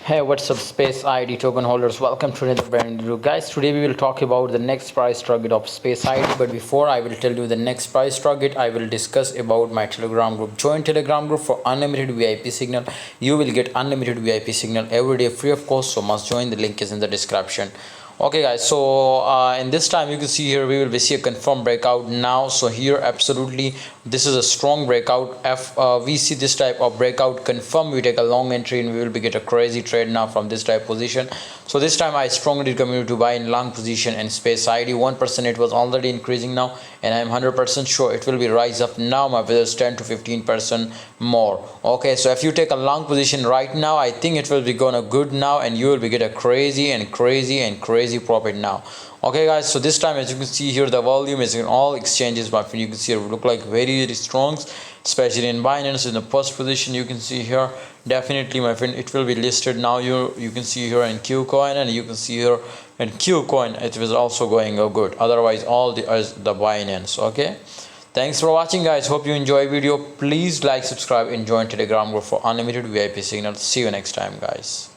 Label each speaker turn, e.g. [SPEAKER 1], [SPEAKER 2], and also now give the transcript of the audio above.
[SPEAKER 1] Hey, what's up, space ID token holders? Welcome to another brand new video. Guys, today we will talk about the next price target of space ID. But before I will tell you the next price target, I will discuss about my Telegram group. Join Telegram group for unlimited VIP signal. You will get unlimited VIP signal every day free of cost. So must join. The link is in the description. Okay guys, so in this time you can see here we will be see a confirmed breakout now. So here absolutely this is a strong breakout. If we see this type of breakout confirm, we take a long entry and we will be get a crazy trade now from this type position. So this time I strongly recommend you to buy in long position in space ID. 1% it was already increasing now, and I'm 100% sure it will be rise up now, my brothers, 10 to 15% more. Okay, so if you take a long position right now, I think it will be gonna good now, and you will be get a crazy and crazy and crazy profit now. Okay guys, so this time as you can see here the volume is in all exchanges, my friend. You can see it look like very strong, especially in Binance in the first position. You can see here definitely, my friend, it will be listed now. You can see here in Qcoin, and you can see here in Qcoin it was also going good. Otherwise all the Binance. Okay, thanks for watching guys. Hope you enjoy video. Please like, subscribe, and join Telegram group for unlimited VIP signals. See you next time guys.